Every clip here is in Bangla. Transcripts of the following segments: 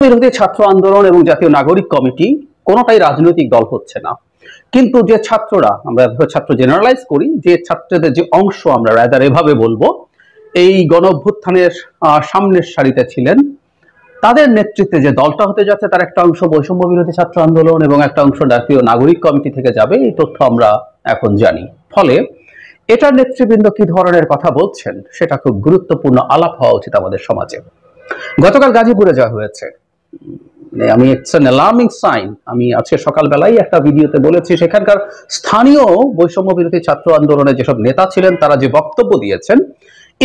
বিরোধী ছাত্র আন্দোলন এবং জাতীয় নাগরিক কমিটি কোনোটাই রাজনৈতিক দল হচ্ছে না, কিন্তু যে ছাত্ররা, আমরা ছাত্র জেনারেলাইজ করি, যে ছাত্রদের যে অংশ, আমরা রাদার এভাবে বলবো, এই গণ অভ্যুত্থানের সামনের সারিতে ছিলেন, তাদের নেতৃত্বে যে দলটা হতে যাচ্ছে তার একটা অংশ বৈষম্য বিরোধী ছাত্র আন্দোলন এবং একটা অংশ জাতীয় নাগরিক কমিটি থেকে যাবে, এই তথ্য আমরা এখন জানি। ফলে এটার নেতৃবৃন্দ কি ধরনের কথা বলছেন সেটা খুব গুরুত্বপূর্ণ আলাপ হওয়া উচিত আমাদের সমাজে। গতকাল গাজীপুরে যা হয়েছে, আমি ইটস অ্যান অ্যালার্মিং সাইন। আমি আজকে সকালবেলায় একটা ভিডিওতে বলেছি, সেখানকার স্থানীয় বৈষম্য বিরোধী ছাত্র আন্দোলনের যেসব নেতা ছিলেন তারা যে বক্তব্য দিয়েছেন,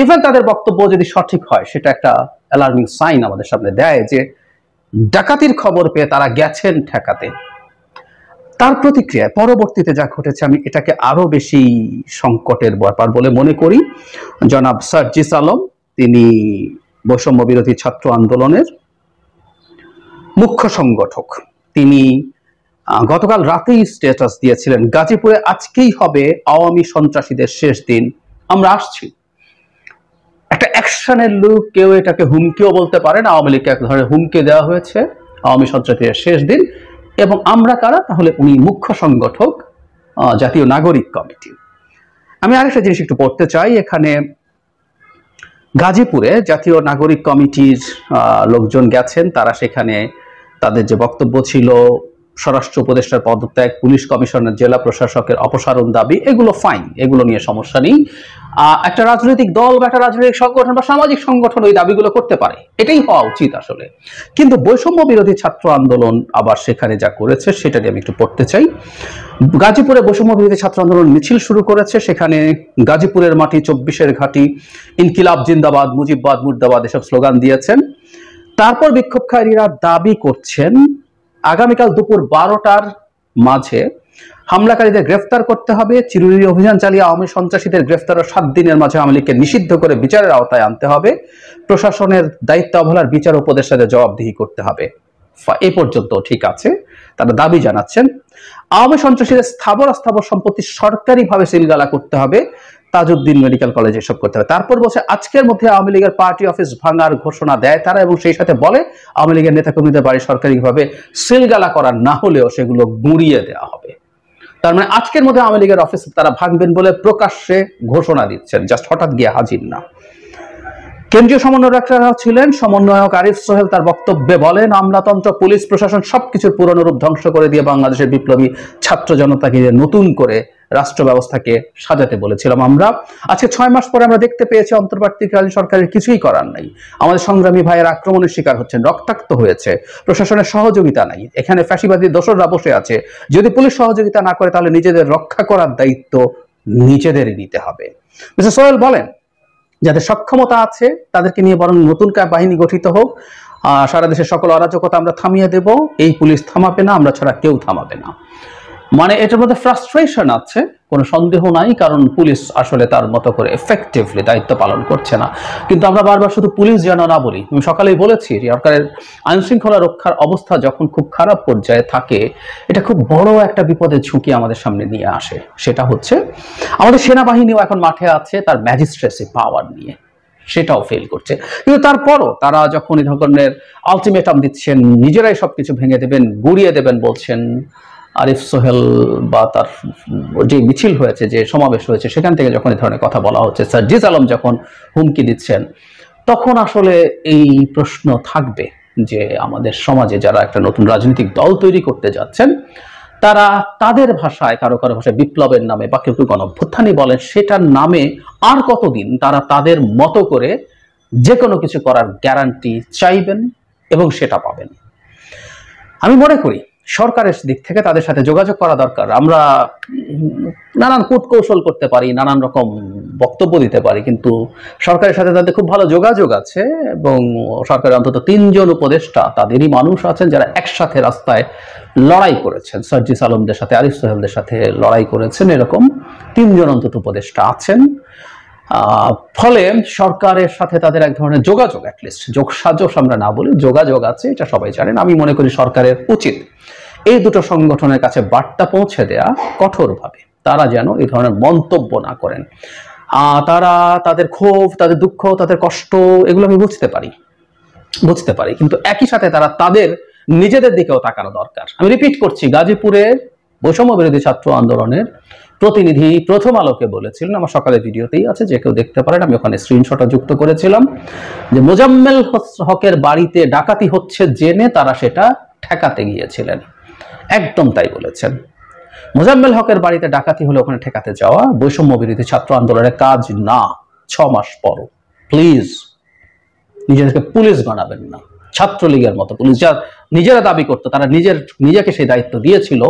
ইভেন তাদের বক্তব্য যদি সঠিক হয় সেটা একটা অ্যালার্মিং সাইন আমাদের সামনে দেয় যে ডাকাতির খবর পেয়ে তারা গেছেন ঠেকাতে। তার প্রতিক্রিয়ায় পরবর্তীতে যা ঘটেছে, আমি এটাকে আরো বেশি সংকটের ব্যাপার বলে মনে করি। জনাব সার্জিস আলম, তিনি বৈষম্য বিরোধী ছাত্র আন্দোলনের মুখ্য সংগঠক, তিনি গতকাল রাতেই স্ট্যাটাস দিয়েছিলেন গাজীপুরে আজকেই হবে আওয়ামী সন্ত্রাসীদের শেষ দিন, আমরা আসছি। একটা অ্যাকশনের লুক, কেউ এটাকে হুমকিও বলতে পারেন, আওয়ামী লীগকে এক ধরনের হুমকি দেওয়া হয়েছে আওয়ামী সন্ত্রাসীদের শেষ দিন। এবং আমরা কারা? তাহলে উনি মুখ্য সংগঠক জাতীয় নাগরিক কমিটি। আমি আরেকটা জিনিস একটু পড়তে চাই এখানে। গাজীপুরে জাতীয় নাগরিক কমিটির লোকজন গেছেন, তারা সেখানে তাদের যে বক্তব্য ছিল, স্বরাষ্ট্র উপদেষ্টার পদত্যাগ, পুলিশ কমিশনার, জেলা প্রশাসকের অপসারণ দাবি, এগুলো ফাইন, এগুলো নিয়ে সমস্যা নেই। একটা রাজনৈতিক দল বা একটা রাজনৈতিক সংগঠন বা সামাজিক সংগঠন ওই দাবিগুলো করতে পারে, এটাই হওয়া উচিত আসলে। কিন্তু বৈষম্য বিরোধী ছাত্র আন্দোলন আবার সেখানে যা করেছে সেটা নিয়ে আমি একটু পড়তে চাই। গাজীপুরে বৈষম্য বিরোধী ছাত্র আন্দোলন মিছিল শুরু করেছে, সেখানে গাজীপুরের মাটি 24-এর ঘাঁটি, ইনকিলাব জিন্দাবাদ, মুজিববাদ মুর্দাবাদ এসব স্লোগান দিয়েছেন। তারপর বিক্ষোভকারীরা দাবি করছেন আগামীকাল দুপুর 12টার মাঝে হামলাকারীদের গ্রেফতার করতে হবে, চিরুনি অভিযান চালিয়ে আওয়ামী সন্ত্রাসীদের গ্রেফতারের 7 দিনের মাঝে আওয়ামী লীগকে নিষিদ্ধ করে বিচারের আওতায় আনতে হবে, প্রশাসনের দায়িত্ব অবহেলার বিচার উপদেষ্টাদের জবাবদিহি করতে হবে। এ পর্যন্ত ঠিক আছে, তারা দাবি জানাচ্ছেন। আওয়ামী সন্ত্রাসীদের স্থাবর অস্থাবর সম্পত্তি সরকারিভাবে সিলগালা করতে হবে, তাজউদ্দিন মেডিকেল কলেজ এসব করতে হবে। তারপর বলছে আজকের মধ্যে আওয়ামী লীগের পার্টি অফিস ভাঙার ঘোষণা দেয় তারা, এবং সেই সাথে বলে আওয়ামী লীগের নেতাকর্মীদের বাড়ি সরকারিভাবে সিলগালা করা না হলেও সেগুলো গুঁড়িয়ে দেওয়া হবে। তার মানে আজকের মধ্যে আওয়ামী লীগের অফিস তারা ভাঙবেন বলে প্রকাশ্যে ঘোষণা দিচ্ছেন, জাস্ট হঠাৎ গিয়ে হাজির না। কেন্দ্রীয় সমন্বয়করা ছিলেন, সমন্বয়ক আরিফ সোহেল তার বক্তব্যে বলেন, আমলাতন্ত্র, পুলিশ প্রশাসন সবকিছুর পুরনো রূপ ধ্বংস করে দিয়ে বাংলাদেশের বিপ্লবী ছাত্র জনতাকে নতুন করে রাষ্ট্র ব্যবস্থাকে সাজাতে বলেছিলাম আমরা। আজকে 6 মাস পরে আমরা দেখতে পেয়েছি অন্তর্বর্তীকালীন সরকারের কিছুই করার নাই। আমাদের সংগ্রামী ভাইয়ের আক্রমণের শিকার হচ্ছেন, রক্তাক্ত হয়েছে, প্রশাসনের সহযোগিতা নাই, এখানে ফ্যাসিবাদী দোসররা বসে আছে। যদি পুলিশ সহযোগিতা না করে তাহলে নিজেদের রক্ষা করার দায়িত্ব নিজেদেরই নিতে হবে। মিস্টার সোহেল বলেন, যাদের সক্ষমতা আছে তাদেরকে নিয়ে বরং নতুন বাহিনী গঠিত হোক, সারা দেশের সকল অরাজকতা আমরা থামিয়ে দেব, এই পুলিশ থামাবে না, আমরা ছাড়া কেউ থামাবে না। মানে এটার মধ্যে ফ্রাস্ট্রেশন আছে, কোনো সন্দেহ নাই, কারণ পুলিশ আসলে তার মতো করে এফেক্টিভলি দায়িত্ব পালন করছে না। কিন্তু আমরা বারবার শুধু পুলিশ যেন না বলি, আমি সকালেই বলেছি সরকারের আইন শৃঙ্খলা রক্ষার অবস্থা যখন খুব খারাপ পর্যায়ে থাকে, এটা খুব বড় একটা বিপদের ঝুঁকি আমাদের সামনে নিয়ে আসে। সেটা হচ্ছে আমাদের সেনাবাহিনীও এখন মাঠে আছে তার ম্যাজিস্ট্রেসি পাওয়ার নিয়ে, সেটাও ফেল করছে। কিন্তু তারপরও তারা যখন এই ধরনের আলটিমেটাম দিচ্ছেন, নিজেরাই সবকিছু ভেঙে দেবেন, গুড়িয়ে দেবেন বলছেন, আরিফ সোহেল বা তার যে মিছিল হয়েছে, যে সমাবেশ হয়েছে, সেখান থেকে যখন এই ধরনের কথা বলা হচ্ছে, সার্জিস আলম যখন হুমকি দিচ্ছেন, তখন আসলে এই প্রশ্ন থাকবে যে আমাদের সমাজে যারা একটা নতুন রাজনৈতিক দল তৈরি করতে যাচ্ছেন, তারা তাদের ভাষায়, কারো কারো ভাষায় বিপ্লবের নামে বা কেউ কেউ গণঅভ্যুত্থানই বলেন, সেটার নামে আর কতদিন তারা তাদের মতো করে যে কোনো কিছু করার গ্যারান্টি চাইবেন এবং সেটা পাবেন। আমি মনে করি সরকারের দিক থেকে তাদের সাথে যোগাযোগ করা দরকার। আমরা নানান কূটকৌশল করতে পারি, নানান রকম বক্তব্য দিতে পারি, কিন্তু সরকারের সাথে তাদের খুব ভালো যোগাযোগ আছে এবং সরকারের অন্তত 3 জন উপদেষ্টা তাদেরই মানুষ আছেন যারা একসাথে রাস্তায় লড়াই করেছেন, সার্জিস আলমদের সাথে, আরিফ সোহেলদের সাথে লড়াই করেছেন, এরকম 3 জন অন্তত উপদেষ্টা আছেন। ফলে সরকারের সাথে তাদের এক ধরনের যোগাযোগ, অ্যাটলিস্ট যোগসাজশ আমরা না বলি, যোগাযোগ আছে, এটা সবাই জানেন। আমি মনে করি সরকারের উচিত এই দুটো সংগঠনের কাছে বার্তা পৌঁছে দেয়া কঠোরভাবে, তারা যেন এই ধরনের মন্তব্য না করেন। তারা তাদের ক্ষোভ, তাদের দুঃখ, তাদের কষ্ট, এগুলো আমি বুঝতে পারি, বুঝতে পারি, কিন্তু একই সাথে তারা তাদের নিজেদের দিকেও তাকানো দরকার। আমি রিপিট করছি, গাজীপুরের বৈষম্য বিরোধী ছাত্র আন্দোলনের প্রতিনিধি প্রথম আলোকে বলেছিলেন, আমার সকালের ভিডিওতেই আছে, যে কেউ দেখতে পারেন, আমি ওখানে স্ক্রিনশটটা যুক্ত করেছিলাম, যে মোজাম্মেল হকের বাড়িতে ডাকাতি হচ্ছে জেনে তারা সেটা ঠেকাতে গিয়েছিলেন। একদম তাই বলেছেন। মোজাম্মেল হকের বাড়িতে ডাকাতি হলে ওখানে ঠেকাতে যাওয়া বৈষম্য বিরোধী ছাত্র আন্দোলনের কাজ না। 6 মাস পর প্লিজ নিজেদেরকে পুলিশ বানাবেন না। ছাত্রলীগের মতো পুলিশ যা নিজেরা দাবি করতো, তারা নিজেকে সেই দায়িত্ব দিয়েছিল,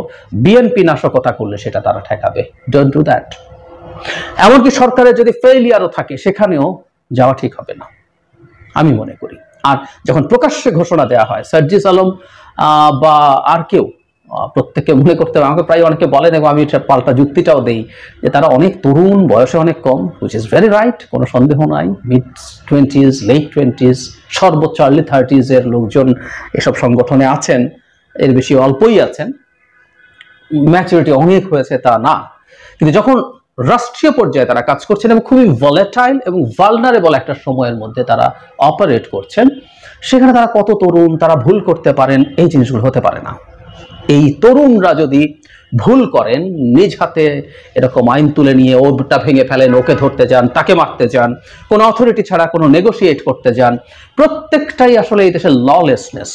বিএনপি নাশকতা করলে সেটা তারা ঠেকাবে। Don't do that. এমনকি সরকারের যদি ফেইলিয়ারও থাকে সেখানেও যাওয়া ঠিক হবে না আমি মনে করি। আর যখন প্রকাশ্যে ঘোষণা দেওয়া হয়, সার্জিস আলম বা আর কেউ, প্রত্যেককে মনে করতে হবে, আমাকে প্রায় অনেকে বলেন এবং আমি পাল্টা যুক্তিটাও দেই, যে তারা অনেক তরুণ, বয়সে অনেক কম, হুইচ ইজ ভেরি রাইট, কোনো সন্দেহ নাই। mid-20s, late 20s, সর্বোচ্চ early 30s এর লোকজন এসব সংগঠনে আছেন, এর বেশি অল্পই আছেন। ম্যাচুরিটি অনেক হয়েছে তা না, কিন্তু যখন রাষ্ট্রীয় পর্যায়ে তারা কাজ করছেন এবং খুবই ভলেটাইল এবং ভালনারেবল একটা সময়ের মধ্যে তারা অপারেট করছেন, সেখানে তারা কত তরুণ, তারা ভুল করতে পারেন, এই জিনিসগুলো হতে পারে না। এই তরুণরা যদি ভুল করেন, নিজ হাতে এরকম আইন তুলে নিয়ে ওটা ভেঙে ফেলেন, ওকে ধরতে যান, তাকে মারতে যান, কোনো অথরিটি ছাড়া কোনো নেগোসিয়েট করতে যান, প্রত্যেকটাই আসলে এই দেশের ললেসনেস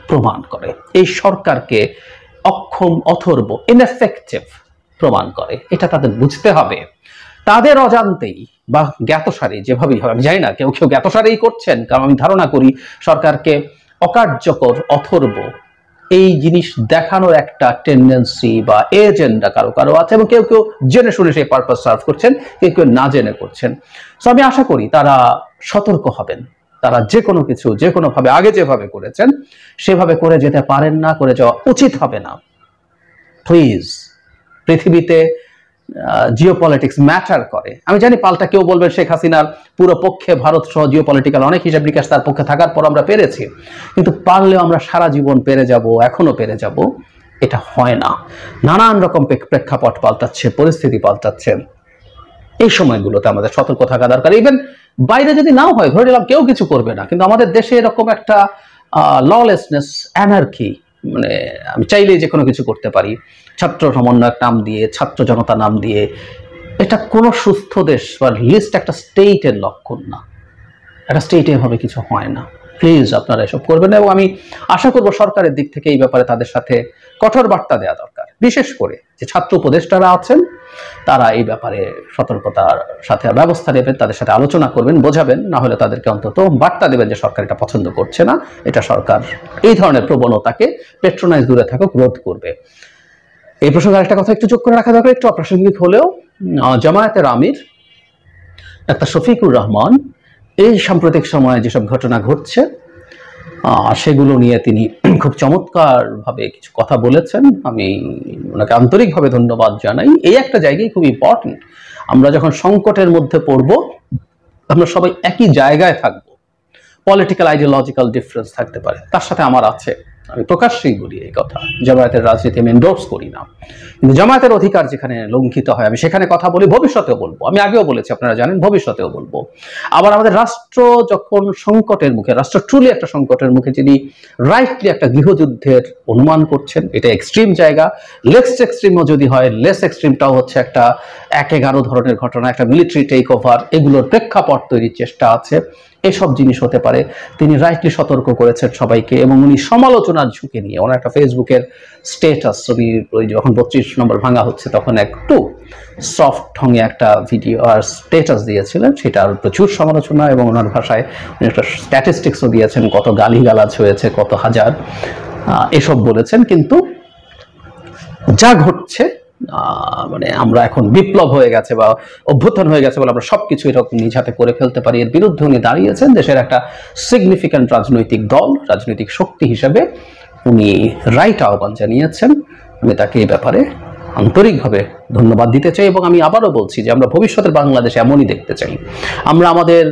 প্রমাণ করে, এই সরকারকে অক্ষম, অথর্ব, ইনএফেক্টিভ প্রমাণ করে। এটা তাদের বুঝতে হবে। তাদের অজান্তেই বা জ্ঞাতসারে, যেভাবেই হয় আমি জানি না, কেউ কেউ জ্ঞাতসারেই করছেন, কারণ আমি ধারণা করি সরকারকে অকার্যকর, অথর্ব এই জিনিস দেখানোর একটা টেন্ডেন্সি বা এজেন্ডা কারো কারো আছে, এবং কেউ কেউ জেনে শুনে সেই পারপাস সার্ভ করছেন, কেউ কেউ না জেনে করছেন। সো আমি আশা করি তারা সতর্ক হবেন, তারা যে কোনো কিছু যে কোনো ভাবে আগে যেভাবে করেছেন সেভাবে করে যেতে পারেন না, করে যাওয়া উচিত হবে না। প্লিজ, পৃথিবীতে জিওপলিটিক্স ম্যাটার করে। আমি জানি পাল্টা কেউ বলবেন শেখ হাসিনার পুরো পক্ষে ভারত সহ জিওপলিটিক্যাল অনেক হিসাব নিকাশ তার পক্ষে থাকার পর আমরা পেরেছি, কিন্তু পারলেও আমরা সারা জীবন পেরে যাব, এখনো পেরে যাব, এটা হয় না। নানান রকম প্রেক্ষাপট পাল্টাচ্ছে, পরিস্থিতি পাল্টাচ্ছে। এই সময়গুলোতে আমাদের সতর্ক থাকা দরকার। ইভেন বাইরে যদি নাও হয়, ধরে নিলাম কেউ কিছু করবে না, কিন্তু আমাদের দেশে এরকম একটা ললেসনেস, অ্যানার্কি, মানে আমি চাইলেই যে কোনো কিছু করতে পারি, ছাত্র সমন্বয়ক নাম দিয়ে, ছাত্র জনতা নাম দিয়ে, এটা কোনো সুস্থ দেশ বা লিস্ট একটা স্টেটের লক্ষণ না। একটা স্টেটে এভাবে কিছু হয় না। প্লিজ আপনারা এসব করবেন না, এবং আমি আশা করব সরকারের দিক থেকে এই ব্যাপারে তাদের সাথে কঠোর বার্তা দেওয়া দরকার। বিশেষ করে যে ছাত্র উপদেষ্টারা আছেন, তারা এই ব্যাপারে সতর্কতার সাথে ব্যবস্থা নেবেন, তাদের সাথে আলোচনা করবেন, বোঝাবেন, না হলে তাদেরকে অন্তত বার্তা দেবেন যে সরকার এটা পছন্দ করছে না, এটা সরকার এই ধরনের প্রবণতাকে পেট্রোনাইজ দূরে থাকুক রোধ করবে। এই প্রসঙ্গে আরেকটা কথা একটু যোগ করে রাখা দরকার, একটু অপ্রাসঙ্গিক হলেও, জামায়াতের আমির ডাক্তার শফিকুর রহমান এই সাম্প্রতিক সময়ে যেসব ঘটনা ঘটছে সেগুলো নিয়ে তিনি খুব চমৎকারভাবে কিছু কথা বলেছেন। আমি ওনাকে আন্তরিকভাবে ধন্যবাদ জানাই। এই একটা জায়গায় খুব ইম্পর্টেন্ট, আমরা যখন সংকটের মধ্যে পড়ব, আমরা সবাই একই জায়গায় থাকবো, পলিটিক্যাল আইডিওলজিক্যাল ডিফারেন্স থাকতে পারে, তার সাথে আমার আছে, আমি প্রকাশ্যেই বলি এই কথা, জামায়াতের রাজনীতি আমি এন্ডোর্স করি না, কিন্তু জামায়াতের অধিকার যেখানে লঙ্ঘিত হয় আমি সেখানে কথা বলি, ভবিষ্যতেও বলবো। আমি আগেও বলেছি, আপনারা জানেন, ভবিষ্যতেও বলবো। আবার আমাদের রাষ্ট্র যখন সংকটের মুখে, রাষ্ট্র ট্রুলি একটা সংকটের মুখে, যিনি রাইটলি একটা গৃহযুদ্ধের অনুমান করছেন, এটা এক্সট্রিম জায়গা, লেস এক্সট্রিমও যদি হয়, লেস এক্সট্রিমটাও হচ্ছে একটা 1-11 ধরনের ঘটনা, একটা মিলিটারি টেক ওভার, এগুলোর প্রেক্ষাপট তৈরির চেষ্টা আছে, এসব জিনিস হতে পারে। তিনি রাইটলি সতর্ক করেছেন সবাইকে, এবং উনি সমালোচনার ঝুঁকে নিয়ে ওনার একটা ফেসবুকের স্টেটাস, উনি ওই যখন 32 নম্বর ভাঙা হচ্ছে তখন একটু সফট ঢঙে একটা ভিডিও আর স্টেটাস দিয়েছিলেন, সেটার প্রচুর সমালোচনা, এবং ওনার ভাষায় উনি একটা স্ট্যাটিস্টিক্সও দিয়েছেন, কত গালিগালাজ হয়েছে, কত হাজার, এসব বলেছেন। কিন্তু যা ঘটছে, মানে আমরা এখন বিপ্লব হয়ে গেছে বা অভ্যুত্থান হয়ে গেছে বলে আমরা সবকিছু এরকম নিজ হাতে করে ফেলতে পারি, এর বিরুদ্ধে উনি দাঁড়িয়েছেন। দেশের একটা সিগনিফিক্যান্ট রাজনৈতিক দল, রাজনৈতিক শক্তি হিসেবে উনি রাইট আহ্বান জানিয়েছেন। আমি তাকে এই ব্যাপারে আন্তরিকভাবে ধন্যবাদ দিতে চাই, এবং আমি আবারও বলছি যে আমরা ভবিষ্যতের বাংলাদেশ এমনই দেখতে চাই। আমরা আমাদের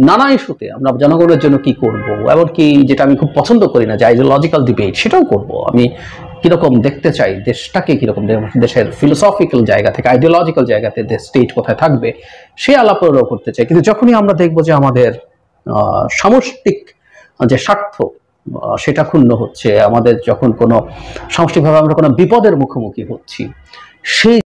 নানা ইস্যুতে আমরা জনগণের জন্য কি করব, এমনকি যেটা আমি খুব পছন্দ করি না, যে আইডিওলজিক্যাল ডিবেট, সেটাও করব। আমি কিরকম দেখতে চাই দেশটাকে, কিরকম দেশের ফিলোসফিক্যাল জায়গা থেকে, আইডিওলজিক্যাল জায়গাতে দেশ স্টেট কোথায় থাকবে, সে আলাপও করতে চাই। কিন্তু যখনই আমরা দেখবো যে আমাদের সামষ্টিক যে স্বার্থ সেটা ক্ষুণ্ণ হচ্ছে, আমাদের যখন কোনো সামষ্টিকভাবে আমরা কোনো বিপদের মুখোমুখি হচ্ছি, সেই